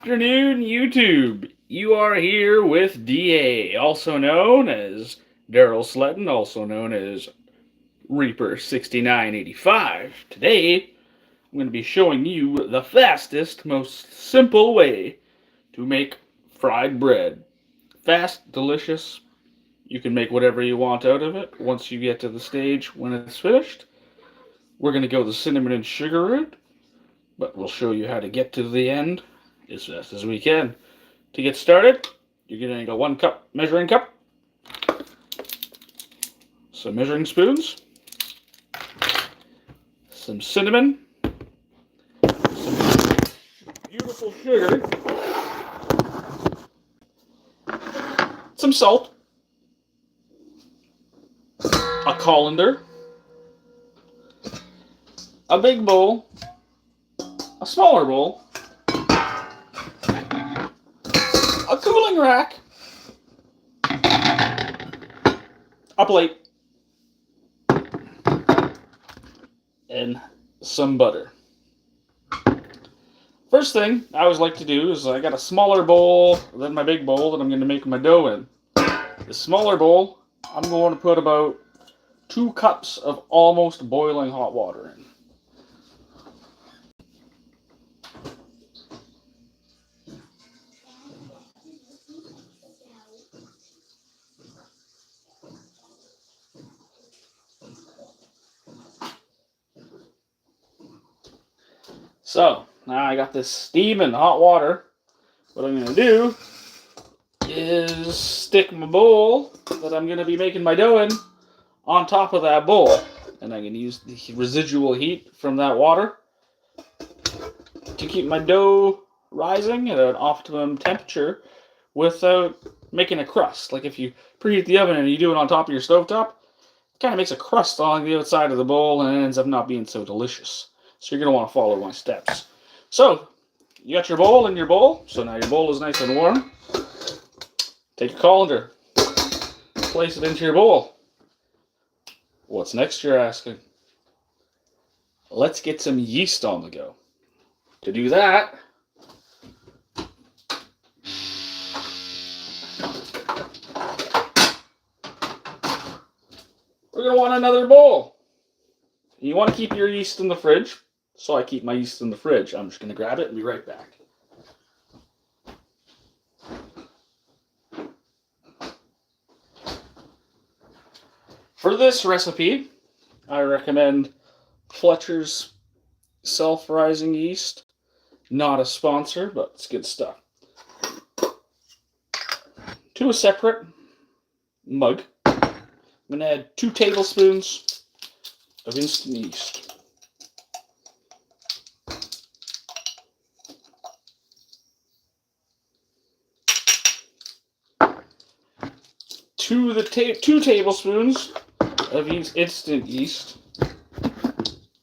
Afternoon, YouTube. You are here with DA, also known as Daryl Sletton, also known as Reaper 6985. Today, I'm going to be showing you the fastest, most simple way to make fried bread. Fast, delicious. You can make whatever you want out of it once you get to the stage when it's finished. We're going to go the cinnamon and sugar route, but we'll show you how to get to the end as fast as we can. To get started, you're going to need a 1 cup measuring cup, some measuring spoons, some cinnamon, some beautiful sugar, some salt, a colander, a big bowl, a smaller bowl, a cooling rack, a plate, and some butter. First thing I always like to do is I got a smaller bowl than my big bowl that I'm going to make my dough in. The smaller bowl, I'm going to put about 2 cups of almost boiling hot water in. So, now I got this steaming hot water. What I'm going to do is stick my bowl that I'm going to be making my dough in on top of that bowl. And I'm going to use the residual heat from that water to keep my dough rising at an optimum temperature without making a crust. Like if you preheat the oven and you do it on top of your stovetop, it kind of makes a crust on the outside of the bowl and it ends up not being so delicious. So you're going to want to follow my steps. So, you got your bowl in your bowl. So now your bowl is nice and warm. Take your colander. Place it into your bowl. What's next, you're asking? Let's get some yeast on the go. To do that, we're going to want another bowl. You want to keep your yeast in the fridge. So I keep my yeast in the fridge. I'm just going to grab it and be right back. For this recipe, I recommend Fletcher's self-rising yeast. Not a sponsor, but it's good stuff. To a separate mug, I'm going to add 2 tablespoons of instant yeast. To the 2 tablespoons of instant yeast,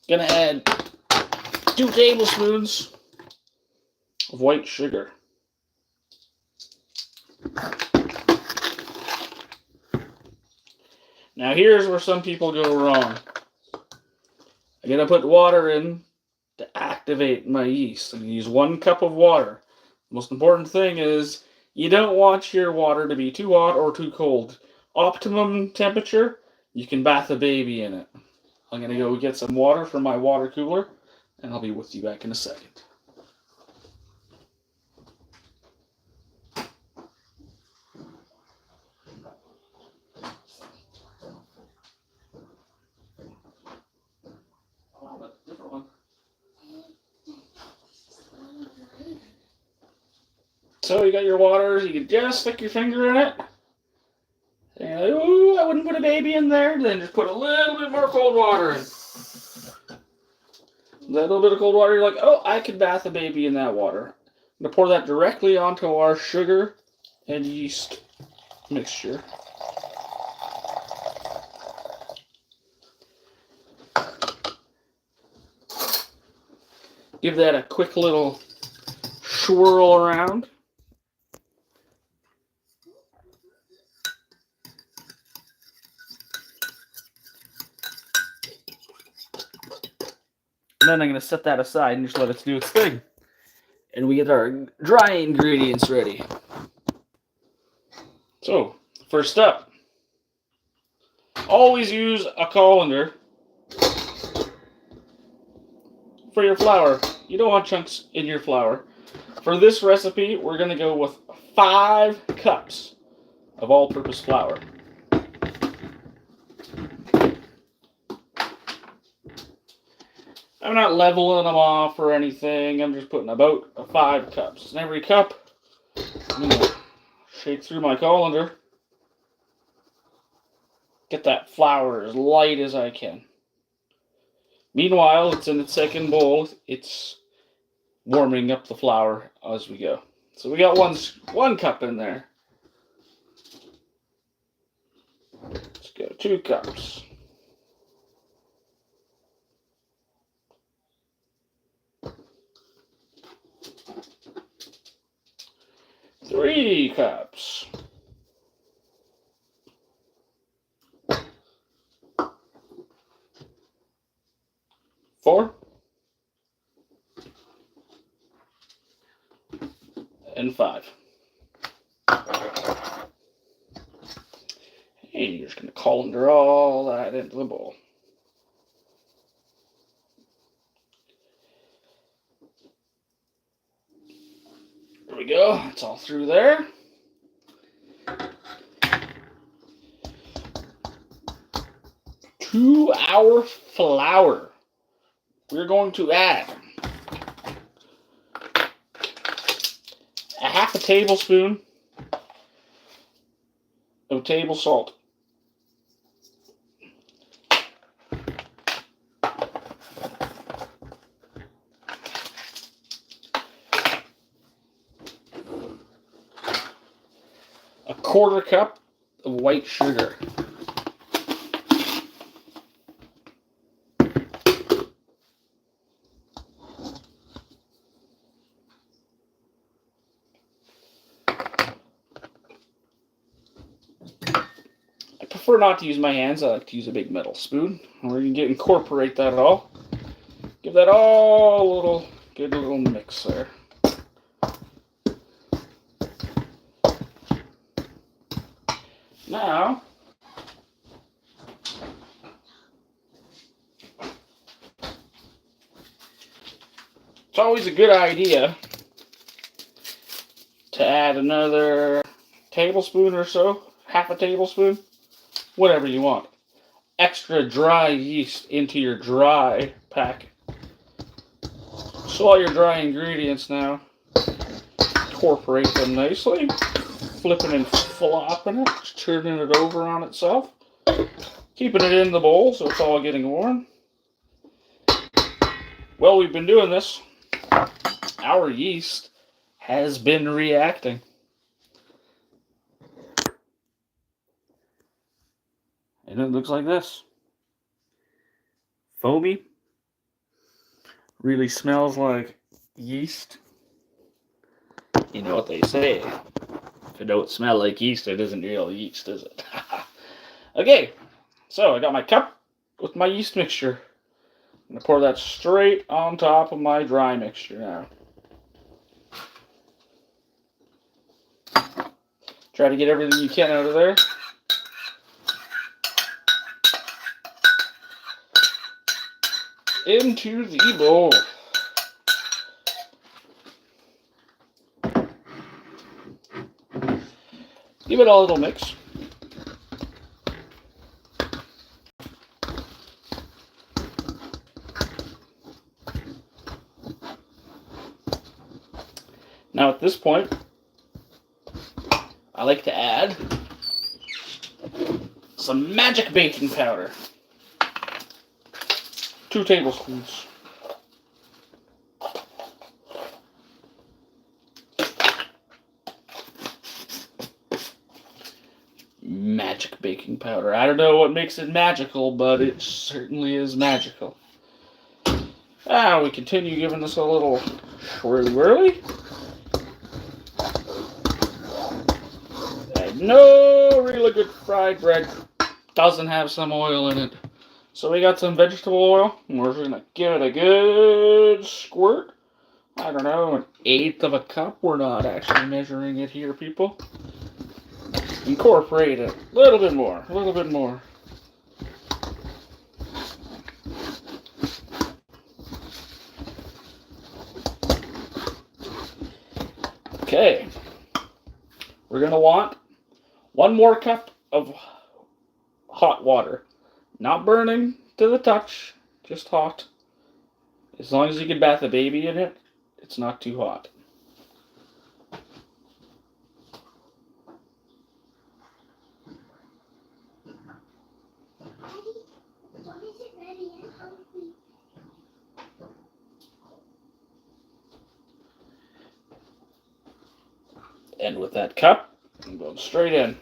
going to add 2 tablespoons of white sugar. Now here's where some people go wrong. I'm going to put water in to activate my yeast. I'm going to use 1 cup of water. The most important thing is you don't want your water to be too hot or too cold. Optimum temperature, you can bath a baby in it. I'm going to go get some water from my water cooler, and I'll be with you back in a second. So you got your water, you can just stick your finger in it. And you're like, ooh, I wouldn't put a baby in there. Then just put a little bit more cold water in. That little bit of cold water, you're like, oh, I could bath a baby in that water. I'm going to pour that directly onto our sugar and yeast mixture. Give that a quick little swirl around. And then I'm going to set that aside and just let it do its thing. and we get our dry ingredients ready. So, first up, always use a colander for your flour. You don't want chunks in your flour. For this recipe, we're going to go with 5 cups of all-purpose flour. I'm not leveling them off or anything. I'm just putting about 5 cups. And every cup, I'm going to shake through my colander. Get that flour as light as I can. Meanwhile, it's in its second bowl. It's warming up the flour as we go. So we got one cup in there. Let's go 2 cups. Three cups. 4. And 5. And you're just going to colander all that into the bowl. There we go. It's all through there. To our flour, we're going to add a half a tablespoon of table salt. A 1/4 cup of white sugar. I prefer not to use my hands. I like to use a big metal spoon. We're going to incorporate that all. Give that all a little good little mix there. Now, it's always a good idea to add another tablespoon or so, half a tablespoon, whatever you want, extra dry yeast into your dry packet. So all your dry ingredients now, incorporate them nicely, flipping and flopping it, just turning it over on itself, keeping it in the bowl so it's all getting warm. Well, we've been doing this. Our yeast has been reacting. And it looks like this. Foamy. Really smells like yeast. You know what they say. If it don't smell like yeast, it isn't real yeast, is it? Okay, so I got my cup with my yeast mixture. I'm going to pour that straight on top of my dry mixture now. Try to get everything you can out of there. Into the bowl. Give it a little mix. Now at this point, I like to add some magic baking powder. 2 tablespoons. Magic baking powder. I don't know what makes it magical, but it certainly is magical. Now we continue giving this a little swirly. No really good fried bread doesn't have some oil in it. So we got some vegetable oil, and we're going to give it a good squirt I don't know, an eighth of a cup. We're not actually measuring it here, people. Incorporate it. A little bit more. A little bit more. Okay. We're going to want 1 more cup of hot water. Not burning to the touch, just hot. As long as you can bath a baby in it, it's not too hot. And with that cup, I'm going straight in.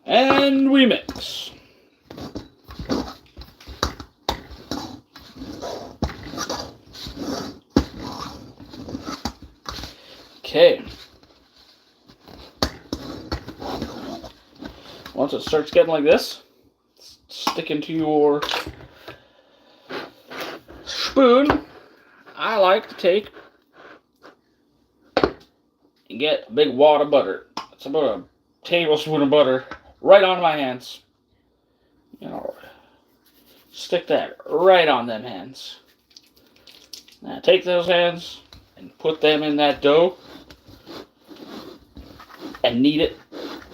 And we mix. Okay. Once it starts getting like this, stick into your spoon. I like to take and get a big wad of butter. It's about a tablespoon of butter right on my hands. You know, stick that right on them hands. Now take those hands and put them in that dough and knead it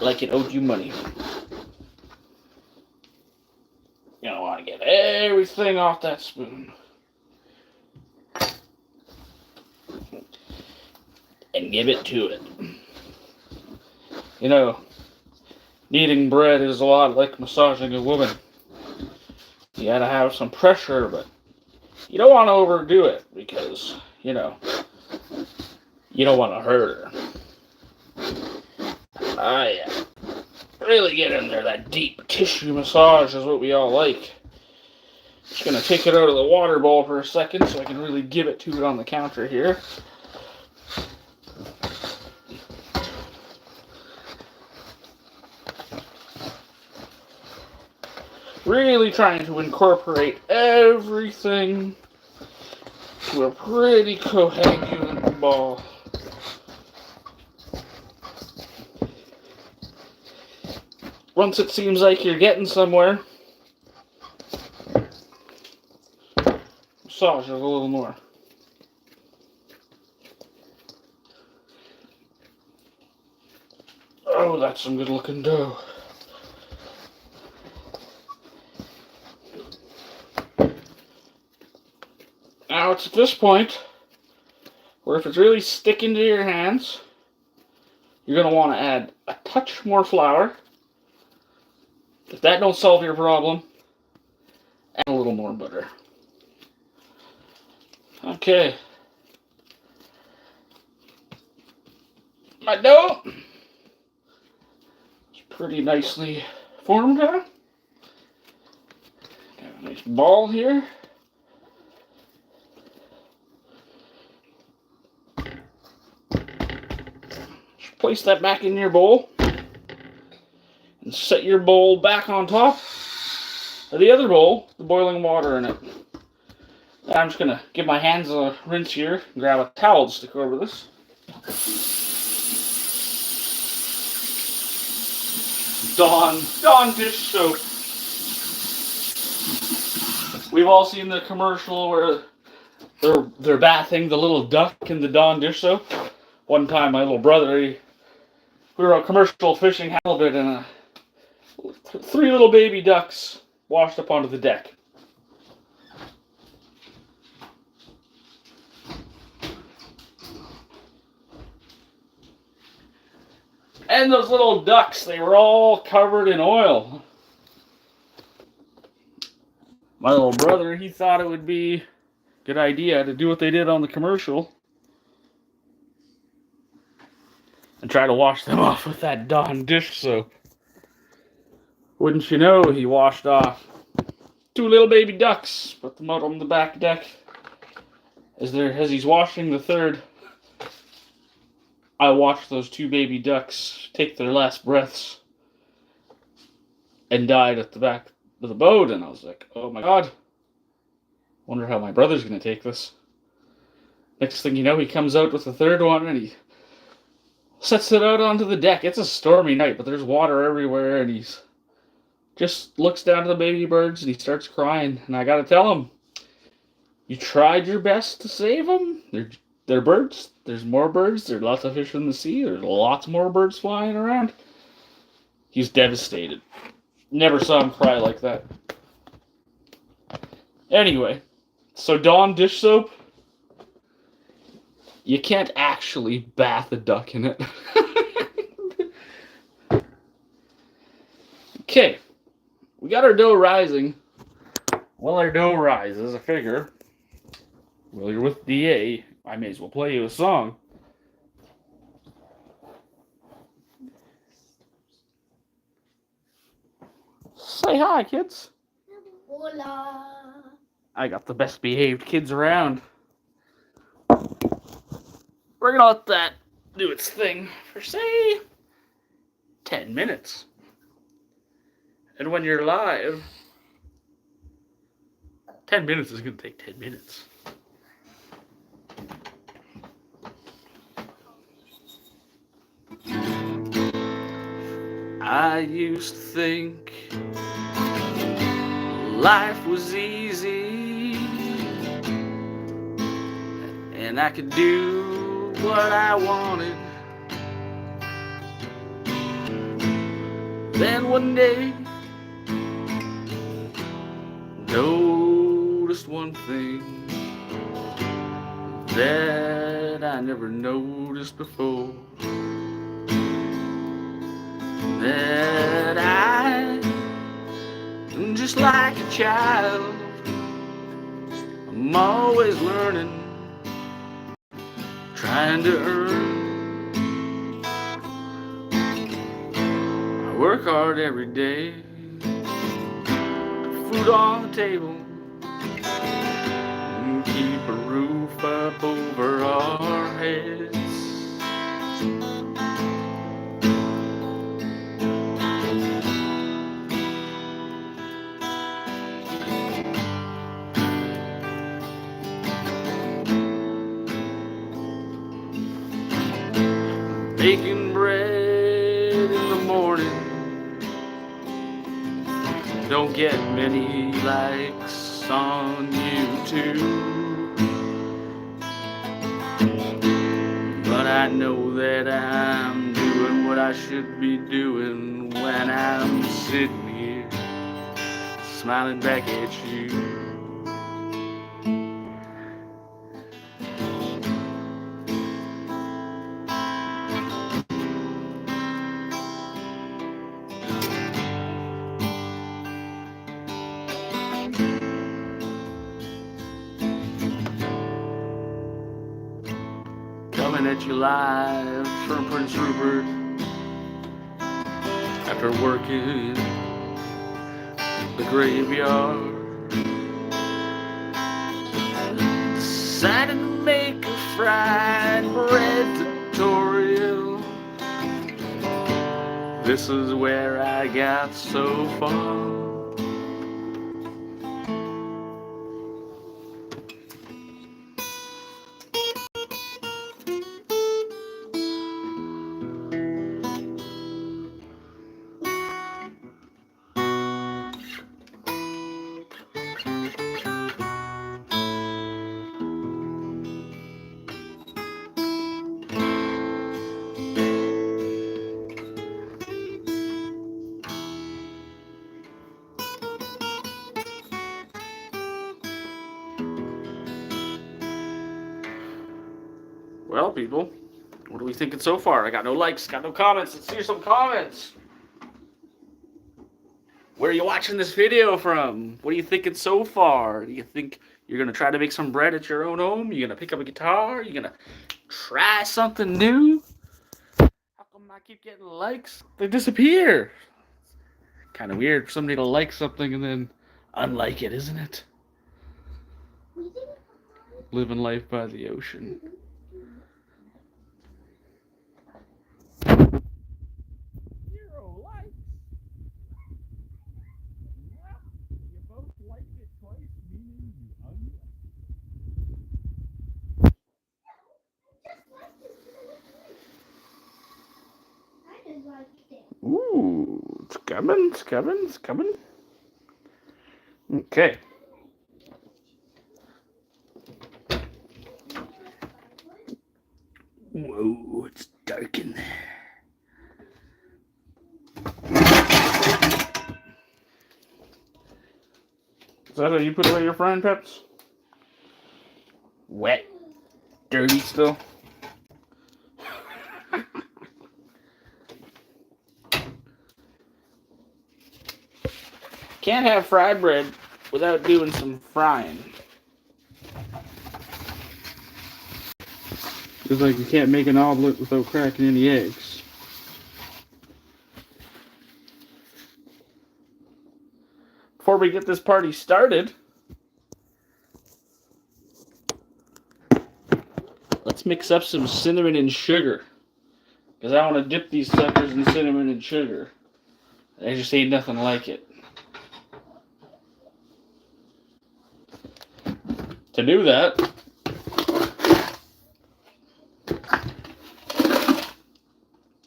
like it owed you money. You don't want to get everything off that spoon. And give it to it. You know, kneading bread is a lot like massaging a woman. You gotta have some pressure, but you don't want to overdo it because, you know, you don't want to hurt her. Yeah. Really get in there. That deep tissue massage is what we all like. Just gonna take it out of the water bowl for a second so I can really give it to it on the counter here. Really trying to incorporate everything to a pretty coherent ball. Once it seems like you're getting somewhere, massage it a little more. Oh, that's some good looking dough. Now it's at this point where if it's really sticking to your hands, you're going to want to add a touch more flour. If that don't solve your problem, add a little more butter. Okay. My dough is pretty nicely formed now. Got a nice ball here. Just place that back in your bowl. And set your bowl back on top of the other bowl, the boiling water in it. I'm just gonna give my hands a rinse here and grab a towel to stick over this. Dawn dish soap. We've all seen the commercial where they're bathing the little duck in the Dawn dish soap. One time, my little brother, we were on commercial fishing halibut, and 3 little baby ducks washed up onto the deck. And those little ducks, they were all covered in oil. My little brother, he thought it would be a good idea to do what they did on the commercial and try to wash them off with that Dawn dish soap. Wouldn't you know, he washed off 2 little baby ducks, put them out on the back deck. As he's washing the third, I watched those 2 baby ducks take their last breaths and died at the back of the boat, and I was like, oh my god, Wonder how my brother's going to take this. Next thing you know, he comes out with the third one and he sets it out onto the deck. It's a stormy night, but there's water everywhere, and he's just looks down to the baby birds and he starts crying. And I gotta tell him, you tried your best to save them. They're birds. There's more birds. There's lots of fish in the sea. There's lots more birds flying around. He's devastated. Never saw him cry like that. Anyway, so Dawn dish soap, you can't actually bath a duck in it. Okay, we got our dough rising. While our dough rises, I figure, well, you're with DA, I may as well play you a song. Say hi, kids. Hola. I got the best behaved kids around. We're gonna let that do its thing for, say, 10 minutes. And when you're live, 10 minutes is gonna take 10 minutes. I used to think life was easy and I could do what I wanted. Then one day, noticed one thing that I never noticed before. That I'm just like a child. I'm always learning, trying to earn. I work hard every day, put food on the table, and keep a roof up over our heads. Baking bread in the morning don't get many likes on YouTube, but I know that I'm doing what I should be doing when I'm sitting here smiling back at you. Coming at you live from Prince Rupert after working the graveyard. Decided to make a fried bread tutorial. This is where I got so far. Well, people, what are we thinking so far? I got no likes, got no comments. Let's hear some comments. Where are you watching this video from? What are you thinking so far? Do you think you're going to try to make some bread at your own home? You're going to pick up a guitar? You're going to try something new? How come I keep getting likes? They disappear. Kind of weird for somebody to like something and then unlike it, isn't it? Living life by the ocean. You both liked it twice, meaning you Ooh, it's coming, it's coming, it's coming. Okay. Whoa, it's dark in there. Is that how you put away your frying pans? Wet. Dirty still. Can't have fried bread without doing some frying. Just like you can't make an omelet without cracking any eggs. Before we get this party started, let's mix up some cinnamon and sugar. Because I want to dip these suckers in cinnamon and sugar. I just ain't nothing like it. To do that,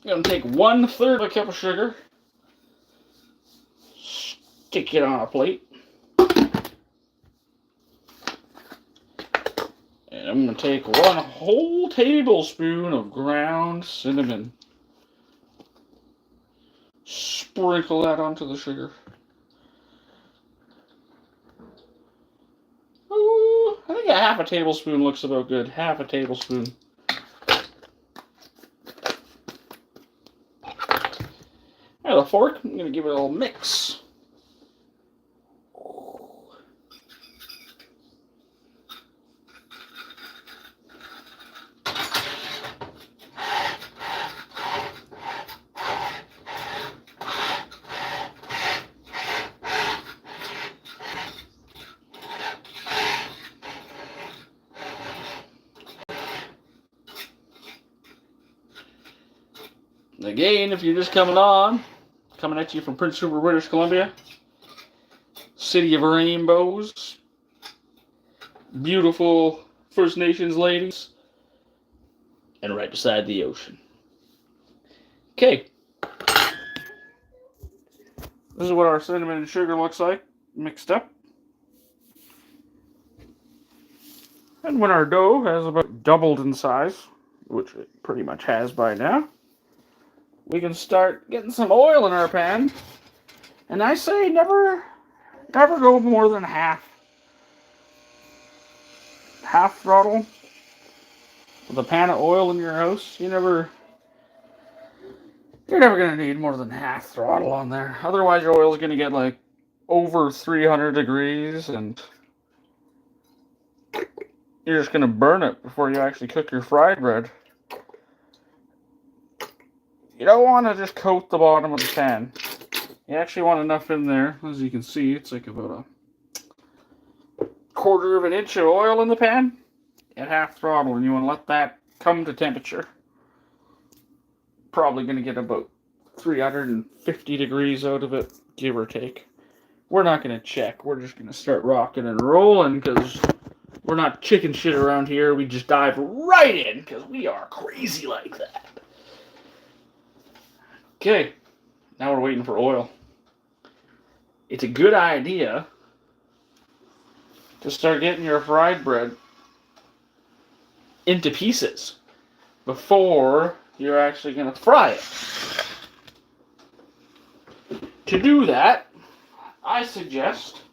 I'm going to take 1/3 of a cup of sugar, stick it on a plate, and I'm going to take 1 whole tablespoon of ground cinnamon. Sprinkle that onto the sugar. Ooh, I think a 1/2 tablespoon looks about good. 1/2 tablespoon. With a fork, I'm going to give it a little mix. Again, if you're just coming at you from Prince Rupert, British Columbia, city of rainbows, beautiful First Nations ladies, and right beside the ocean. Okay. This is what our cinnamon and sugar looks like, mixed up. And when our dough has about doubled in size, which it pretty much has by now, we can start getting some oil in our pan. And I say never go more than half throttle with a pan of oil in your house. You're never gonna need more than half throttle on there. Otherwise, your oil is gonna get like over 300 degrees, and you're just gonna burn it before you actually cook your fried bread. You don't want to just coat the bottom of the pan. You actually want enough in there. As you can see, it's like about a 1/4 of an inch of oil in the pan at half throttle, and you want to let that come to temperature. Probably going to get about 350 degrees out of it, give or take. We're not going to check. We're just going to start rocking and rolling because we're not chicken shit around here. We just dive right in because we are crazy like that. Okay, now we're waiting for oil. It's a good idea to start getting your fried bread into pieces before you're actually going to fry it. To do that, I suggest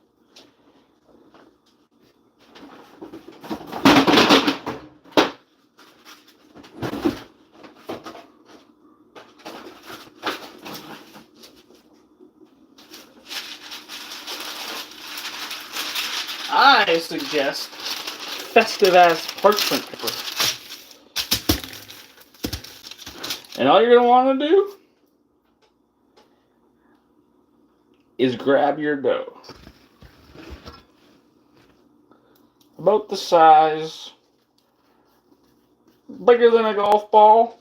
festive ass parchment paper. And all you're going to want to do is grab your dough. About the size, bigger than a golf ball,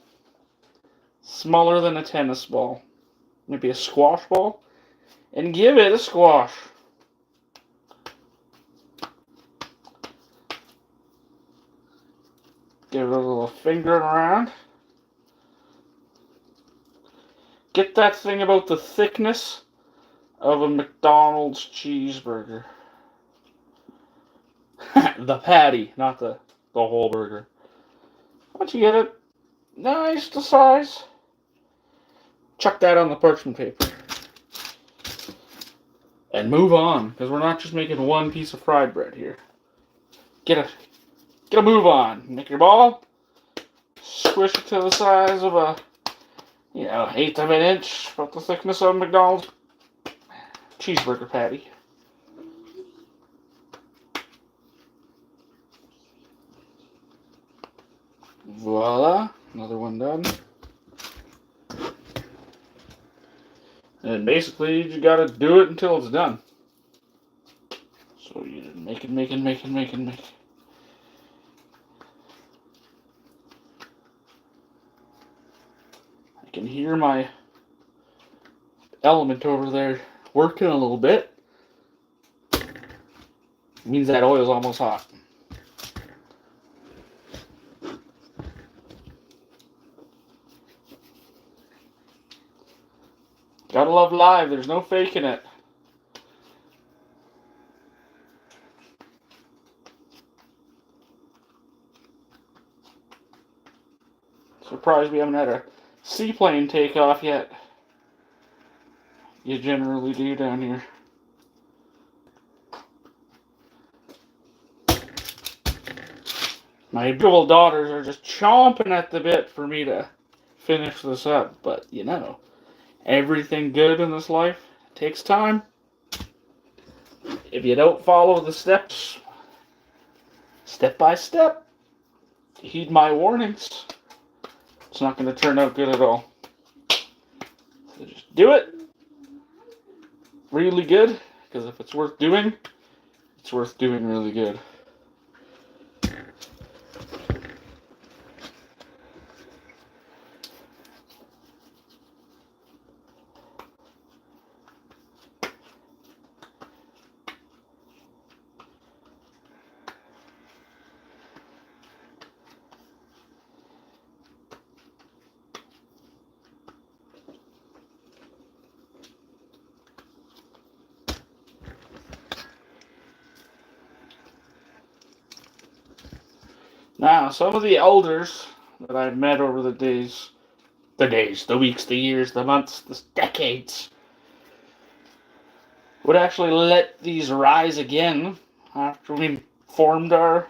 smaller than a tennis ball, maybe a squash ball, and give it a squash. Give it a little fingering around. Get that thing about the thickness of a McDonald's cheeseburger. The patty, not the whole burger. Once you get it nice to size, chuck that on the parchment paper. And move on, because we're not just making one piece of fried bread here. Get a move on. Make your ball, squish it to the size of a, eighth of an inch, about the thickness of a McDonald's cheeseburger patty. Voila, another one done. And basically, you gotta do it until it's done. So you make it. I can hear my element over there working a little bit. It means that oil's almost hot. Gotta love live, there's no faking it. Surprised we haven't had a seaplane take off yet. You generally do down here. My beautiful daughters are just chomping at the bit for me to finish this up, but everything good in this life takes time. If you don't follow the steps, step by step, heed my warnings, it's not going to turn out good at all. So just do it really good, because if it's worth doing, it's worth doing really good. Now, some of the elders that I've met over the the weeks, the years, the months, the decades, would actually let these rise again after we formed our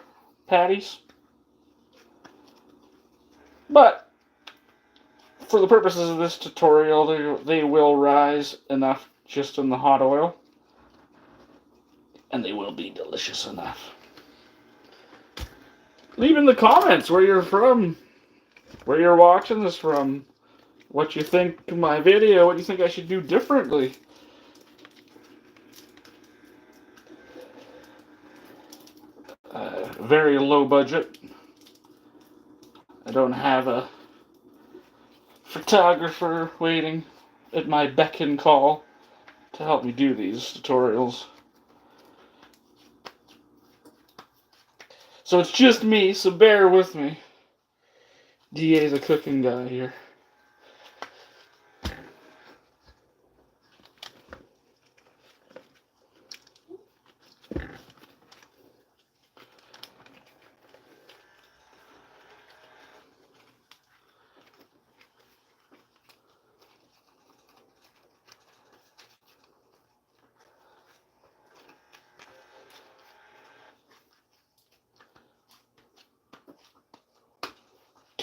patties. But for the purposes of this tutorial, they will rise enough just in the hot oil, and they will be delicious enough. Leave in the comments where you're from, where you're watching this from, what you think of my video, what you think I should do differently. Very low budget. I don't have a photographer waiting at my beck and call to help me do these tutorials. So it's just me, so bear with me. DA the cooking guy here.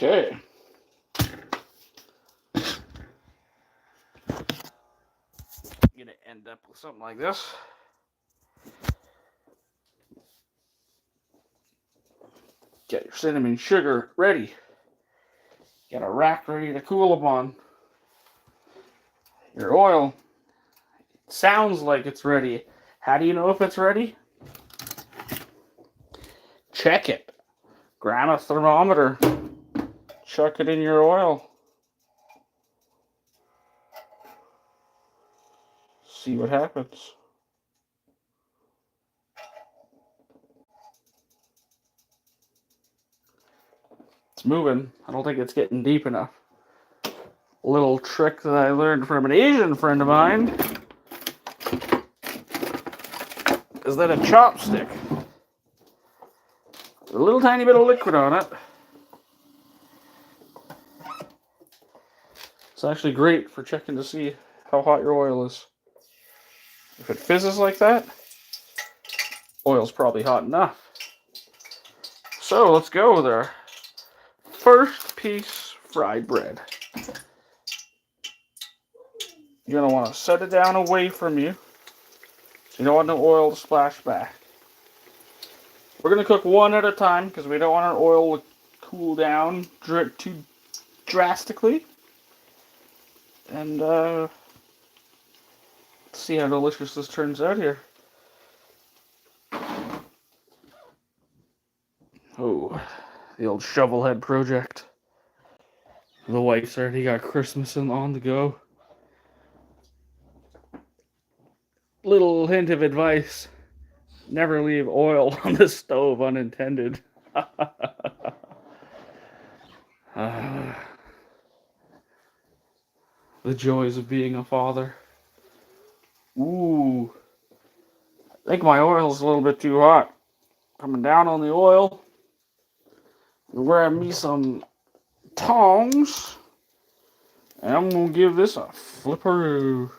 Okay. You're gonna end up with something like this. Get your cinnamon sugar ready. Got a rack ready to cool them on. Your oil sounds like it's ready. How do you know if it's ready? Check it. Grab a thermometer. Chuck it in your oil. See what happens. It's moving. I don't think it's getting deep enough. little trick that I learned from an Asian friend of mine is that a chopstick, a little tiny bit of liquid on it, it's actually great for checking to see how hot your oil is. If it fizzes like that, oil's probably hot enough. So let's go with our first piece fried bread. You're going to want to set it down away from you. You don't want no oil to splash back. We're going to cook one at a time because we don't want our oil to cool down too drastically. And let's see how delicious this turns out here. Oh, the old shovelhead project. The wife's already got Christmas on the go. Little hint of advice. Never leave oil on the stove unintended. The joys of being a father. Ooh. I think my oil's a little bit too hot. Coming down on the oil. Grab me some tongs. And I'm going to give this a flipperoo.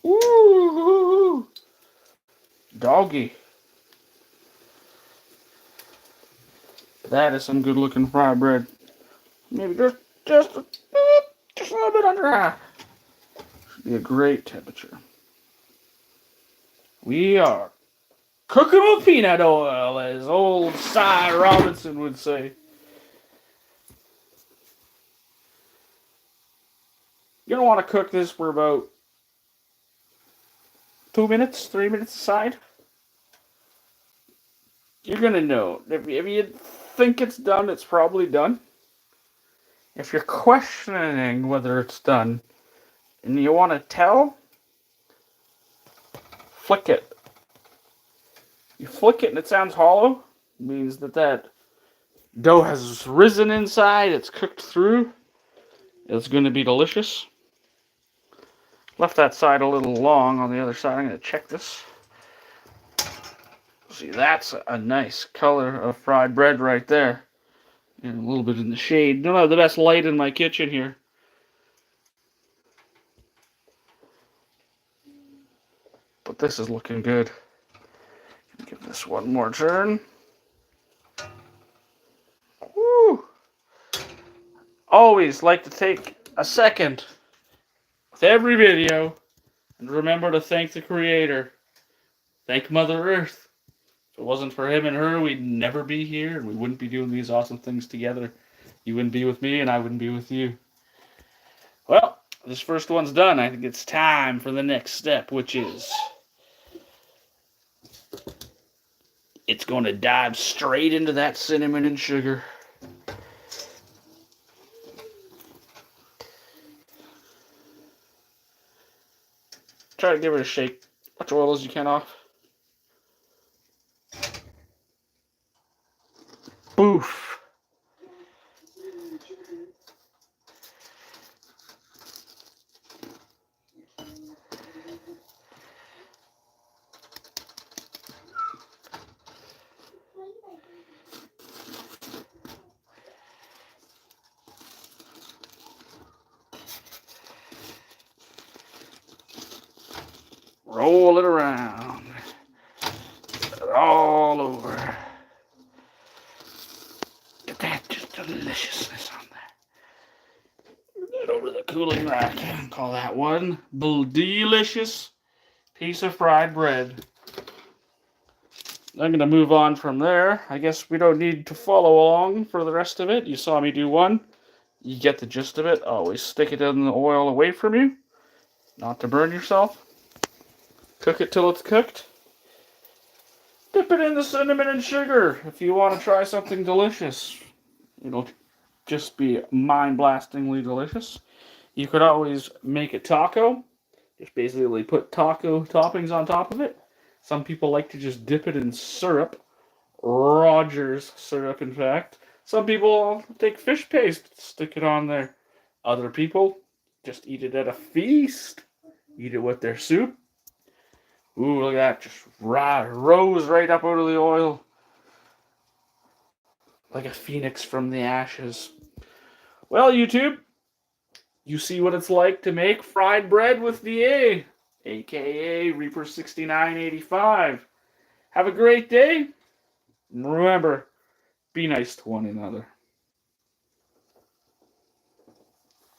Ooh. Doggy. That is some good looking fried bread. Maybe just a little bit under high. Should be a great temperature. We are cooking with peanut oil, as old Cy Robinson would say. You're going to want to cook this for about 2 minutes, 3 minutes aside. You're going to know. If you think it's done, it's probably done. If you're questioning whether it's done and you want to tell, flick it. You flick it and it sounds hollow. It means that dough has risen inside. It's cooked through. It's going to be delicious. Left that side a little long on the other side. I'm going to check this. See, that's a nice color of fried bread right there. And a little bit in the shade. Don't have the best light in my kitchen here. But this is looking good. Give this one more turn. Woo! Always like to take a second with every video and remember to thank the Creator. Thank Mother Earth. If it wasn't for him and her, we'd never be here and we wouldn't be doing these awesome things together. You wouldn't be with me and I wouldn't be with you. Well, this first one's done. I think it's time for the next step, which is it's going to dive straight into that cinnamon and sugar. Try to give it a shake. Much oil as you can off. Boof. Roll it around. Get it all over. Get that just deliciousness on there. Get over the cooling rack. Call that one delicious piece of fried bread. I'm going to move on from there. I guess we don't need to follow along for the rest of it. You saw me do one. You get the gist of it. Always stick it in the oil away from you. Not to burn yourself. Cook it till it's cooked. Dip it in the cinnamon and sugar if you want to try something delicious. It'll just be mind-blastingly delicious. You could always make a taco. Just basically put taco toppings on top of it. Some people like to just dip it in syrup. Rogers syrup, in fact. Some people take fish paste, stick it on there. Other people just eat it at a feast. Eat it with their soup. Ooh, look at that. Just rose right up out of the oil. Like a phoenix from the ashes. Well, YouTube, you see what it's like to make fried bread with DA, aka Reaper 6985. Have a great day. And remember, be nice to one another.